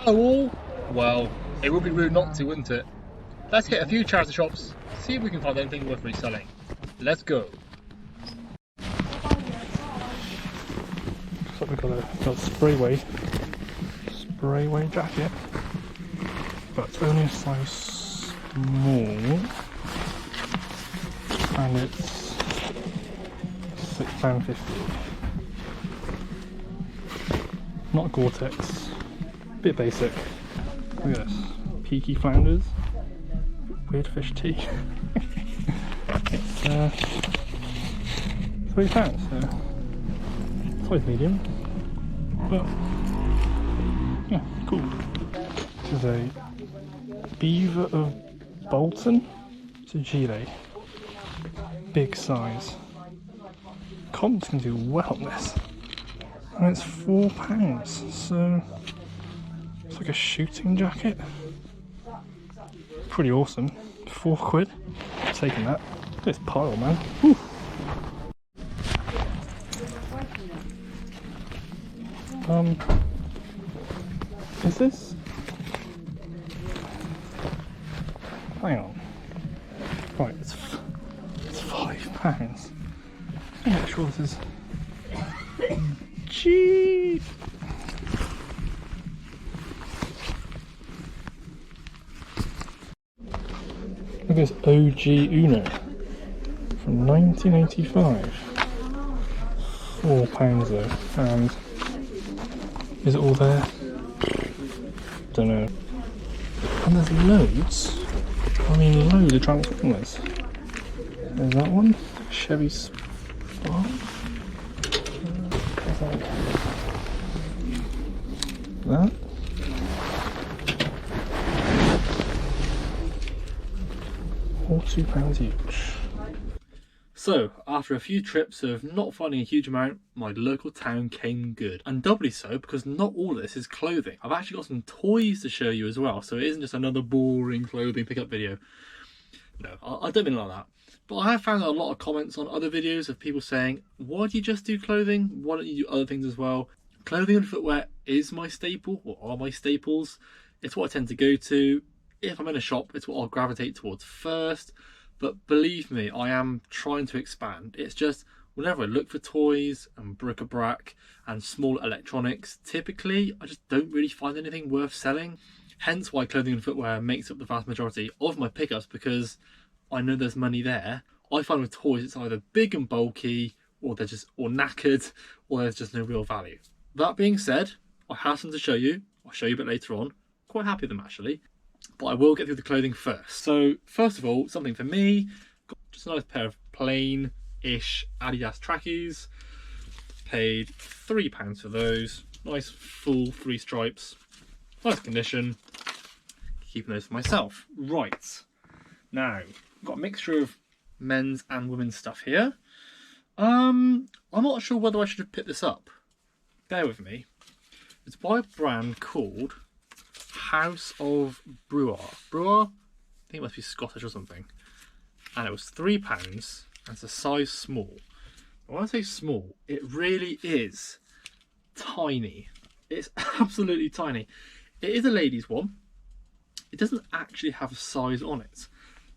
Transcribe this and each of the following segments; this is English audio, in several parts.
Hello all! Well, it would be rude not to, wouldn't it? Let's hit a few charity shops, see if we can find anything worth reselling. Let's go! So we've got a sprayway jacket, but it's only a size small, and it's £6.50. Not Gore-Tex, bit basic. Look at this, peaky flounders, weird fish tea. It's £3, so size medium, but yeah, cool. This is a Beaver of Bolton. It's a gilet, big size. Cotton's can do well on this, and it's £4, so it's like a shooting jacket. Pretty awesome. £4. Taking that. This pile, man. Whew. Is this? Hang on. Right, it's £5. I'm not sure this is cheap. Look at this OG Uno from 1985. £4 though, and is it all there? Don't know. And there's loads. I mean, loads of Transformers. There's that one. Chevy Spark. That. All £2 each. So, after a few trips of not finding a huge amount, my local town came good. And doubly so because not all of this is clothing. I've actually got some toys to show you as well, so it isn't just another boring clothing pickup video. No, I don't mean like that. But I have found a lot of comments on other videos of people saying, why do you just do clothing? Why don't you do other things as well? Clothing and footwear is my staple, or are my staples. It's what I tend to go to. If I'm in a shop, it's what I'll gravitate towards first. But believe me, I am trying to expand. It's just whenever I look for toys and bric-a-brac and small electronics, typically I just don't really find anything worth selling. Hence why clothing and footwear makes up the vast majority of my pickups, because I know there's money there. I find with toys it's either big and bulky, or they're just knackered, or there's just no real value. That being said, I have some to show you. I'll show you a bit later on. Quite happy with them actually. But I will get through the clothing first. So first of all, something for me, got just a nice pair of plain-ish Adidas trackies. Paid £3 for those. Nice full 3 stripes. Nice condition. Keeping those for myself. Right. Now, I've got a mixture of men's and women's stuff here. I'm not sure whether I should have picked this up. Bear with me. It's by a brand called House of Brewer. I think it must be Scottish or something. And it was £3 and it's a size small. When I say small, it really is tiny. It's absolutely tiny. It is a ladies' one. It doesn't actually have a size on it.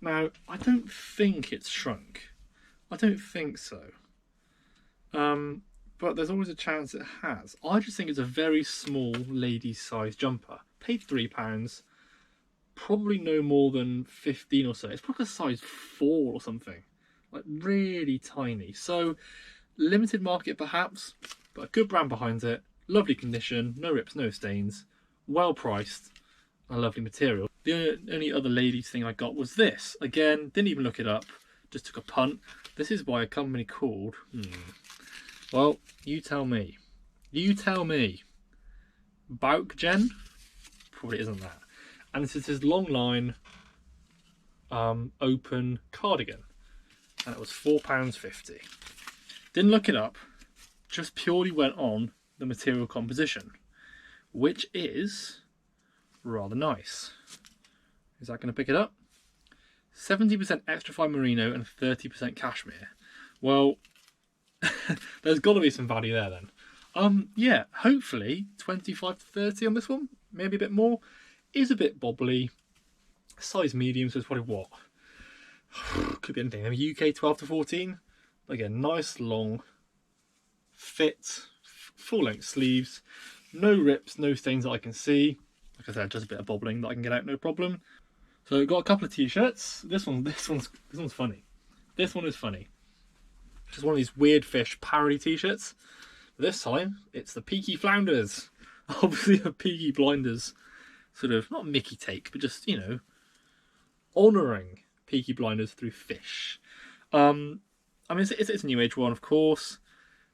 Now, I don't think it's shrunk. I don't think so. But there's always a chance it has. I just think it's a very small ladies' size jumper. Paid £3, probably no more than 15 or so. It's probably a size 4 or something, like really tiny. So limited market perhaps, but a good brand behind it. Lovely condition, no rips, no stains, well priced, and lovely material. The only other ladies thing I got was this. Again, didn't even look it up, just took a punt. This is by a company called, well, you tell me. You tell me. Baukjen? Probably isn't that. And this is his long line open cardigan, and it was £4.50. Didn't look it up, just purely went on the material composition, which is rather nice. Is that going to pick it up? 70% extra fine merino and 30% cashmere. Well, there's got to be some value there then. Yeah, hopefully 25 to 30 on this one, maybe a bit more. Is a bit bobbly. Size medium, so it's probably what? Could be anything. Maybe UK 12 to 14. But again, nice long fit, full length sleeves. No rips, no stains that I can see. Like I said, just a bit of bobbling that I can get out, no problem. So we've got a couple of t-shirts. This one's funny. This one is funny. Just one of these weird fish parody t-shirts. This time it's the Peaky Flounders. Obviously a Peaky Blinders sort of, not Mickey take, but just, you know, honouring Peaky Blinders through fish. I mean, it's a new age one, of course.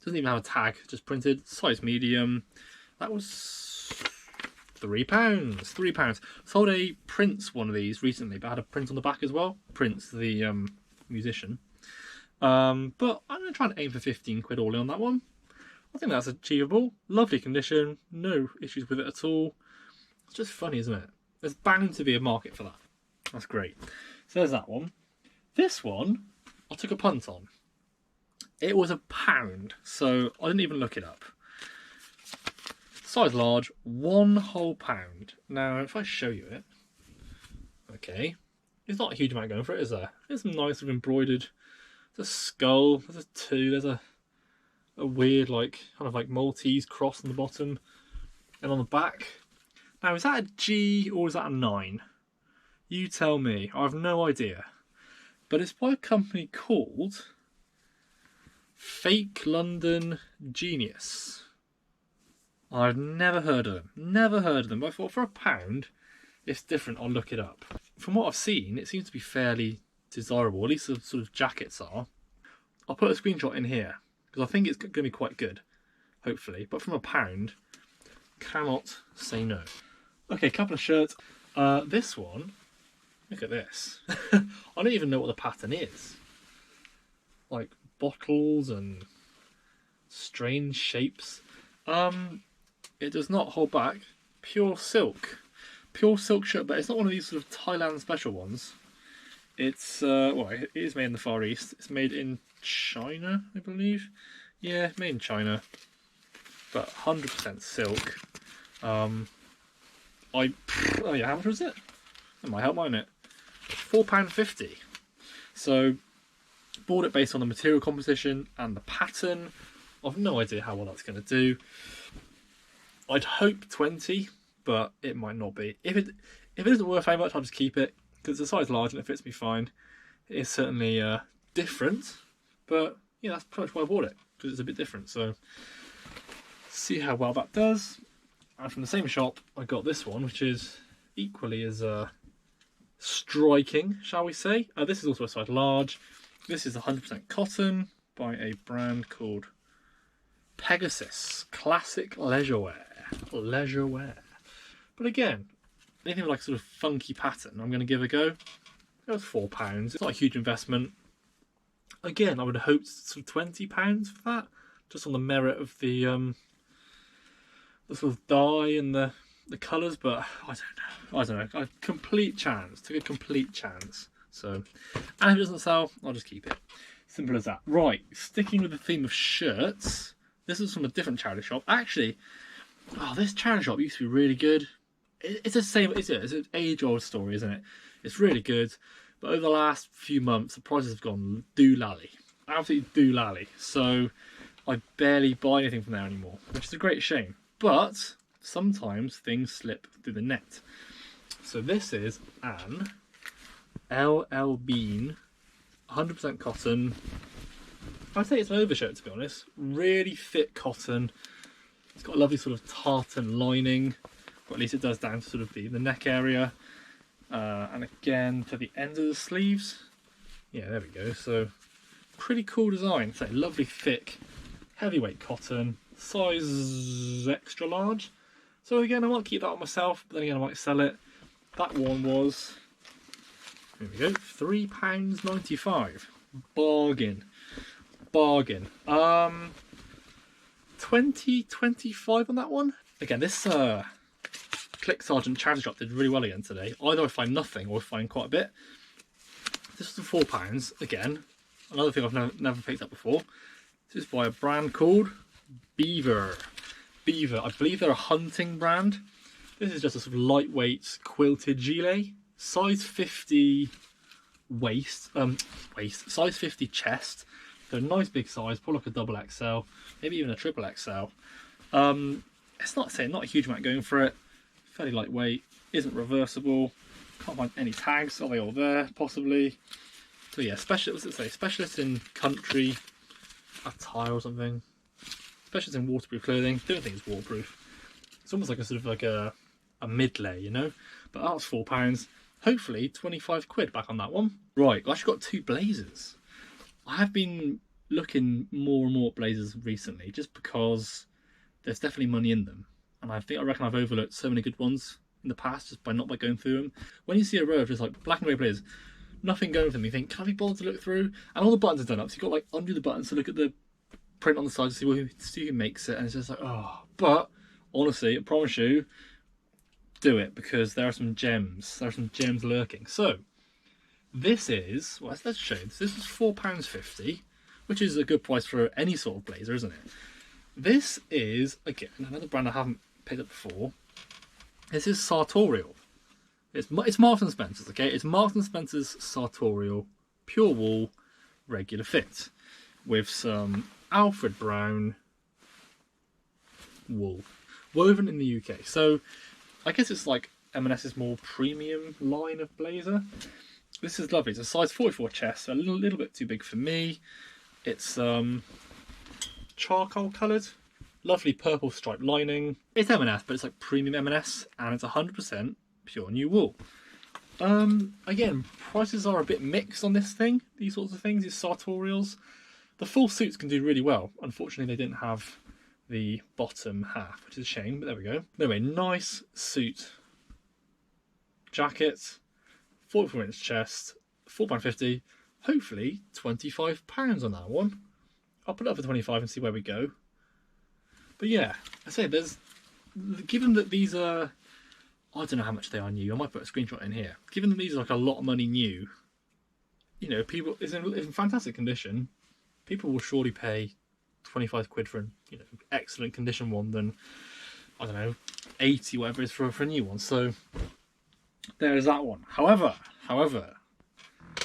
Doesn't even have a tag, just printed, size medium. That was £3. £3. Sold a Prince one of these recently, but had a print on the back as well. Prince, the musician. But I'm going to try and aim for 15 quid all in on that one. I think that's achievable. Lovely condition, no issues with it at all. It's just funny, isn't it? There's bound to be a market for that. That's great. So there's that one. This one, I took a punt on. It was £1, so I didn't even look it up. Size large, £1 whole pound. Now, if I show you it, okay, there's not a huge amount going for it, is there? There's some nice sort of embroidered. There's a skull. There's a 2. There's a weird, like, kind of like Maltese cross on the bottom, and on the back. Now, is that a G or is that a 9? You tell me. I have no idea. But it's by a company called Fake London Genius. I've never heard of them. Never heard of them. But I thought for £1, it's different. I'll look it up. From what I've seen, it seems to be fairly desirable. At least the sort of jackets are. I'll put a screenshot in here because I think it's going to be quite good. Hopefully. But from £1, cannot say no. Okay, couple of shirts. This one, look at this. I don't even know what the pattern is. Like bottles and strange shapes. It does not hold back. Pure silk shirt, but it's not one of these sort of Thailand special ones. It's well, it is made in the Far East. It's made in China, I believe. Yeah, made in China, but 100% silk. Oh yeah, how much was it? That might help, mightn't it? £4.50. So bought it based on the material composition and the pattern. I've no idea how well that's going to do. I'd hope 20, but it might not be. If it isn't worth very much, I'll just keep it because it's a size large and it fits me fine. It is certainly different, but yeah, that's pretty much why I bought it, because it's a bit different. So see how well that does. And from the same shop, I got this one, which is equally as striking, shall we say. This is also a size large. This is 100% cotton by a brand called Pegasus. Classic leisurewear. But again, anything with like sort of funky pattern, I'm going to give a go. It was £4. It's not a huge investment. Again, I would have hoped sort of £20 for that, just on the merit of the sort of dye and the colours. But I don't know. Took a complete chance. So, and if it doesn't sell, I'll just keep it. Simple as that. Right, sticking with the theme of shirts. This is from a different charity shop. Actually, this charity shop used to be really good. It's the same. It's an age-old story, isn't it? It's really good, but over the last few months, the prices have gone doolally, absolutely doolally. So I barely buy anything from there anymore, which is a great shame. But sometimes things slip through the net. So this is an LL Bean, 100% cotton. I'd say it's an overshirt, to be honest. Really thick cotton. It's got a lovely sort of tartan lining, or at least it does down to sort of the neck area. And again to the end of the sleeves. Yeah, there we go. So pretty cool design. So lovely thick, heavyweight cotton, size extra large. So again, I might keep that on myself, but then again I might sell it. That one was, here we go, £3.95. Bargain. 20.25 on that one. Again, this Click Sergeant charity shop did really well again today. Either I find nothing or I find quite a bit. This was £4. Again, another thing I've never picked up before. This is by a brand called Beaver. I believe they're a hunting brand. This is just a sort of lightweight quilted gilet, size 50 waist, size 50 chest. So a nice big size, probably like a double XL, maybe even a triple XL. It's not a huge amount going for it. Fairly lightweight, isn't reversible. Can't find any tags. Are they all there? Possibly. So yeah, specialist in country attire or something. Specialist in waterproof clothing. Don't think it's waterproof. It's almost like a sort of like a mid-lay, you know. But that was £4. Hopefully 25 quid back on that one. Right, I've actually got two blazers. I have been looking more and more at blazers recently, just because there's definitely money in them, and I reckon I've overlooked so many good ones in the past just by not going through them. When you see a row of just like black and grey blazers, nothing going for them, you think, can I be bothered to look through? And all the buttons are done up, so you've got like undo the buttons to look at the print on the side to see who makes it, and it's just like, oh. But honestly, I promise you, do it, because there are some gems. There are some gems lurking. So this is, well, let's show you. This is £4.50, which is a good price for any sort of blazer, isn't it? This is, again, another brand I haven't picked up before. This is Sartorial. It's Marks & Spencer's, okay? It's Marks & Spencer's Sartorial pure wool regular fit with some Alfred Brown wool woven in the UK. So I guess it's like M&S's more premium line of blazer. This is lovely. It's a size 44 chest, so a little bit too big for me. It's charcoal coloured, lovely purple striped lining. It's M&S, but it's like premium M&S, and it's 100% pure new wool. Again, prices are a bit mixed on this thing. These sorts of things, these sartorials. The full suits can do really well. Unfortunately, they didn't have the bottom half, which is a shame, but there we go. Anyway, nice suit jacket, 44-inch chest, £4.50. Hopefully £25 on that one. I'll put it up for 25 and see where we go. But yeah, I say given that these are, I don't know how much they are new. I might put a screenshot in here. Given that these are like a lot of money new, you know, people, it's in fantastic condition. People will surely pay 25 quid for an, you know, excellent condition one than, I don't know, 80 whatever it is for a new one. So there's that one. However,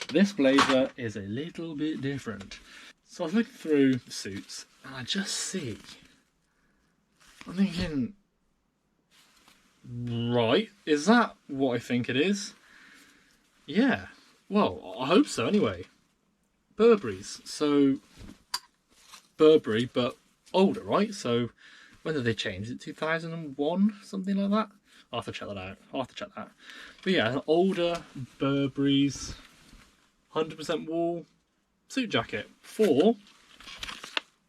this blazer is a little bit different. So I was looking through the suits and I just see, I'm thinking, right, is that what I think it is? Yeah, well, I hope so anyway. Burberry's, so Burberry, but older, right? So when did they change? Is it 2001, something like that? I'll have to check that out. But yeah, an older Burberry's 100% wool suit jacket for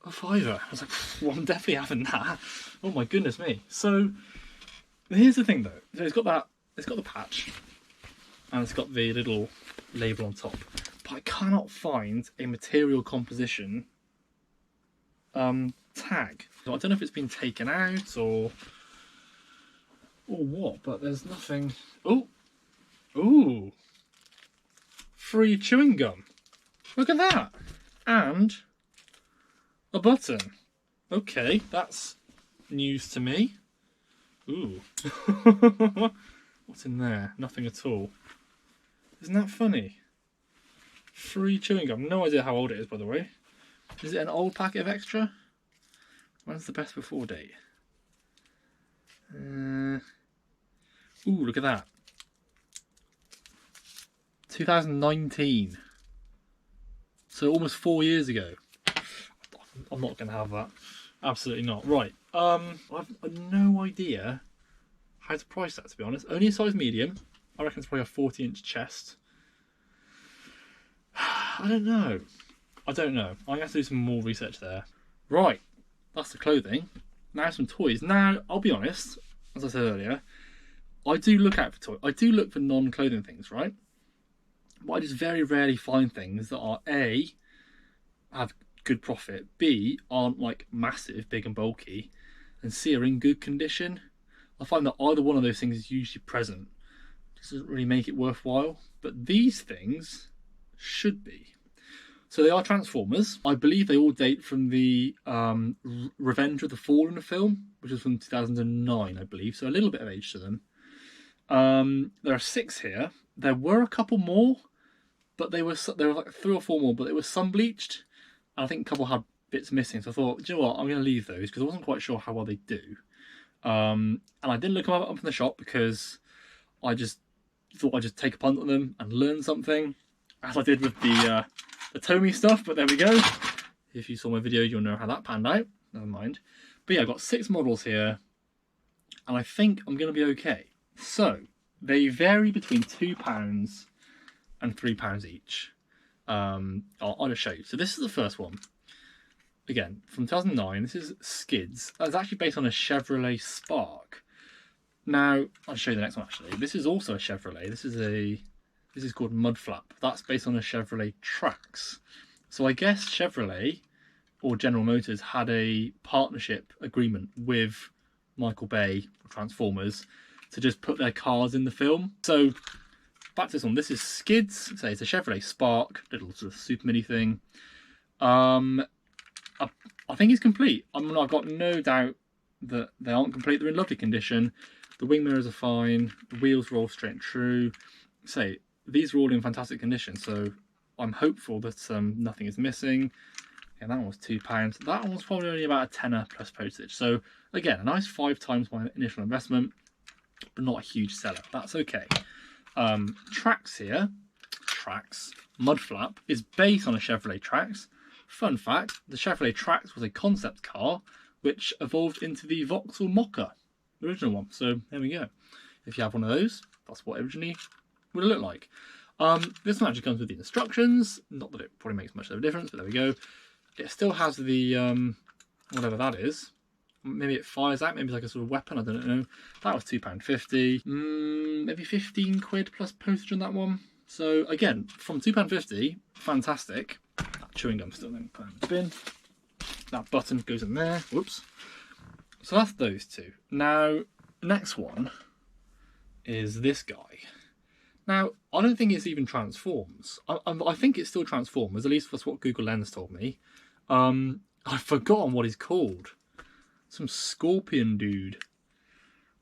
a £5. I was like, well, I'm definitely having that. Oh my goodness me. So here's the thing though. So it's got the patch and it's got the little label on top. But I cannot find a material composition tag. So I don't know if it's been taken out or what, but there's nothing. Ooh, free chewing gum. Look at that. And a button. Okay, that's news to me. Ooh. What's in there? Nothing at all. Isn't that funny? Free chewing gum. No idea how old it is, by the way. Is it an old packet of extra? When's the best before date? Ooh, look at that. 2019. So almost 4 years ago. I'm not going to have that. Absolutely not. Right. I've no idea how to price that, to be honest. Only a size medium. I reckon it's probably a 40-inch chest. I don't know. I'm going to have to do some more research there. Right. That's the clothing. Now some toys. Now, I'll be honest, as I said earlier, I do look out for toys. I do look for non-clothing things, right? But I just very rarely find things that are A, have good profit, B, aren't like massive, big and bulky, and C, are in good condition. I find that either one of those things is usually present. It doesn't really make it worthwhile. But these things should be. So they are Transformers. I believe they all date from the Revenge of the Fallen film, which was from 2009, I believe. So a little bit of age to them. There are 6 here. There were a couple more, but there were like 3 or 4 more, but they were sun bleached. And I think a couple had bits missing. So I thought, do you know what? I'm going to leave those because I wasn't quite sure how well they do. And I didn't look them up in the shop because I just thought I'd just take a punt on them and learn something, as I did with the Tomy stuff. But there we go. If you saw my video, you'll know how that panned out. Never mind. But yeah, I've got 6 models here, and I think I'm going to be okay. So they vary between £2 and £3 each. I'll just show you. So this is the first one. Again, from 2009. This is Skids. It's actually based on a Chevrolet Spark. Now, I'll show you the next one actually. This is also a Chevrolet. This is called Mudflap. That's based on a Chevrolet Trax. So I guess Chevrolet or General Motors had a partnership agreement with Michael Bay or Transformers to just put their cars in the film. So back to this one. This is Skids. So it's a Chevrolet Spark, little sort of super mini thing. I think it's complete. I've got no doubt that they aren't complete. They're in lovely condition. The wing mirrors are fine. The wheels roll straight and true. Say these are all in fantastic condition. So I'm hopeful that nothing is missing. And that one was £2. That one was probably only about a tenner plus postage. So again, a nice 5 times my initial investment, but not a huge seller. That's okay. Trax here, Trax Mudflap is based on a Chevrolet Trax. Fun fact: the Chevrolet Trax was a concept car which evolved into the Vauxhall Mocha, the original one. So there we go. If you have one of those, that's what it originally would have looked like. This one actually comes with the instructions. Not that it probably makes much of a difference, but there we go. It still has the whatever that is. Maybe it fires out, maybe it's like a sort of weapon, I don't know. That was £2.50. Maybe 15 quid plus postage on that one. So again, from £2.50, fantastic. That chewing gum still then put in the bin. That button goes in there. Whoops. So that's those 2. Now, next one is this guy. Now, I don't think it's even Transforms. I think it's still Transformers, at least that's what Google Lens told me. I've forgotten what he's called. Some scorpion dude.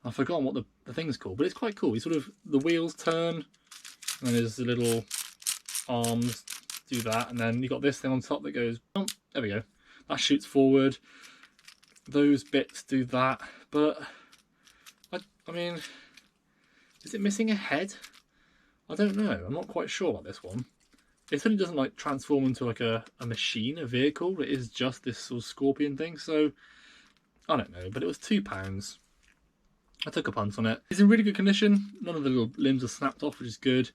I've forgotten what the thing's called, but it's quite cool. He's sort of, the wheels turn, and there's the little arms do that, and then you got this thing on top that goes, oh, there we go. That shoots forward. Those bits do that, but I mean, is it missing a head? I don't know. I'm not quite sure about this one. It certainly doesn't like transform into like a machine, a vehicle. It is just this sort of scorpion thing. So I don't know, but it was £2. I took a punt on it. It's in really good condition. None of the little limbs are snapped off, which is good.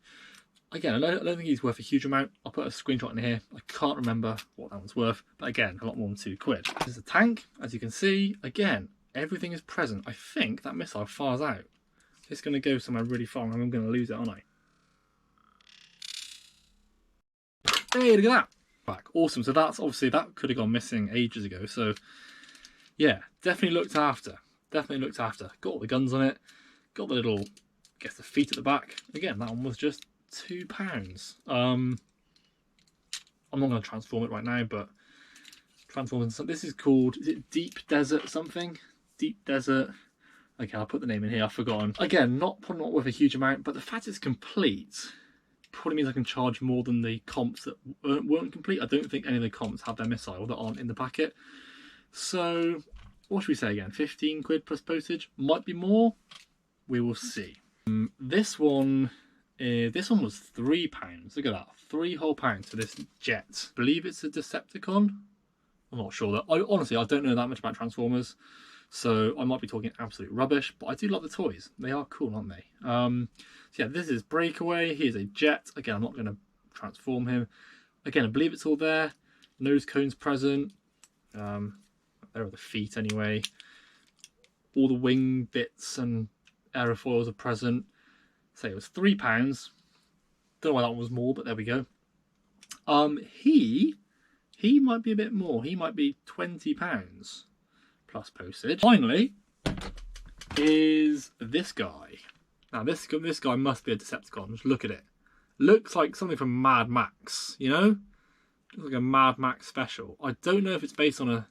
Again, I don't think he's worth a huge amount. I'll put a screenshot in here. I can't remember what that one's worth, but again, a lot more than £2. This is a tank, as you can see. Again, everything is present. I think that missile fires out. It's going to go somewhere really far, and I'm going to lose it, aren't I? Hey, look at that! Back, awesome. So that's obviously, that could have gone missing ages ago. So yeah, definitely looked after. Definitely looked after. Got all the guns on it. Got the little, I guess, the feet at the back. Again, that one was just £2. I'm not going to transform it right now, but transform. This is called, is it Deep Desert something? Deep Desert. Okay, I'll put the name in here. I've forgotten. Again, not worth a huge amount, but the fact it's complete probably means I can charge more than the comps that weren't complete. I don't think any of the comps have their missile that aren't in the packet. So what should we say again? 15 quid plus postage? Might be more. We will see. This one was £3. Look at that, £3 whole for this jet. I believe it's a Decepticon. I'm not sure. Honestly, I don't know that much about Transformers, so I might be talking absolute rubbish. But I do like the toys. They are cool, aren't they? So yeah, this is Breakaway. Here's a jet. Again, I'm not going to transform him. Again, I believe it's all there. Nose cone's present. There are the feet anyway. All the wing bits and aerofoils are present. Say it was £3. Don't know why that one was more, but there we go. He might be a bit more. He might be £20 plus postage. Finally, is this guy. Now this guy must be a Decepticon. Just look at it. Looks like something from Mad Max, you know? It's like a Mad Max special. I don't know if it's based on a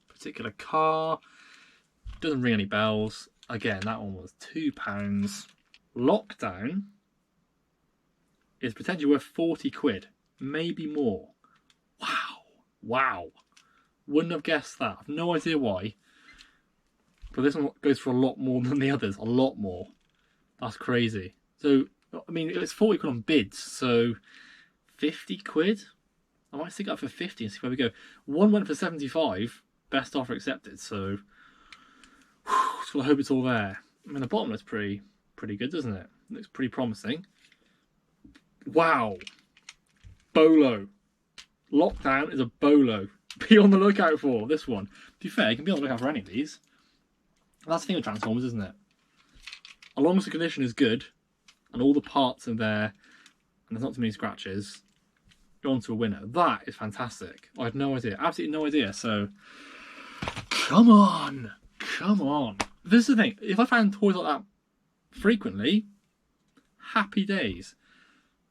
particular car. Doesn't ring any bells. Again, that one was £2. Lockdown is potentially worth 40 quid, maybe more. Wow. Wouldn't have guessed that. I've no idea why. But this one goes for a lot more than the others. A lot more. That's crazy. So, I mean, it's 40 quid on bids, so 50 quid? I might stick it up for 50 and see where we go. One went for 75, best offer accepted, so I hope it's all there. I mean, the bottom looks pretty good, doesn't it? Looks pretty promising. Wow. Bolo. Lockdown is a bolo. Be on the lookout for this one. To be fair, you can be on the lookout for any of these. That's the thing with Transformers, isn't it? As long as the condition is good and all the parts are there and there's not too many scratches, you're on to a winner. That is fantastic. I had no idea. Absolutely no idea. So, come on. This is the thing. If I found toys like that frequently, happy days.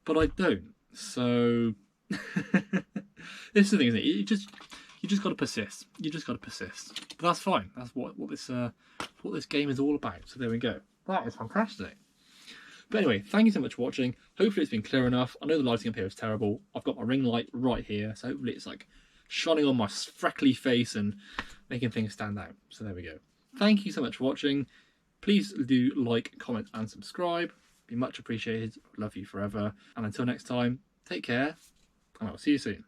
But I don't. So, this is the thing, isn't it? You just got to persist. You just got to persist. But that's fine. That's what this game is all about. So there we go. That is fantastic. But anyway, thank you so much for watching. Hopefully it's been clear enough. I know the lighting up here is terrible. I've got my ring light right here, so hopefully it's like shining on my freckly face and making things stand out. So there we go. Thank you so much for watching. Please do like, comment and subscribe. Be much appreciated. Love you forever. And until next time, take care and I'll see you soon.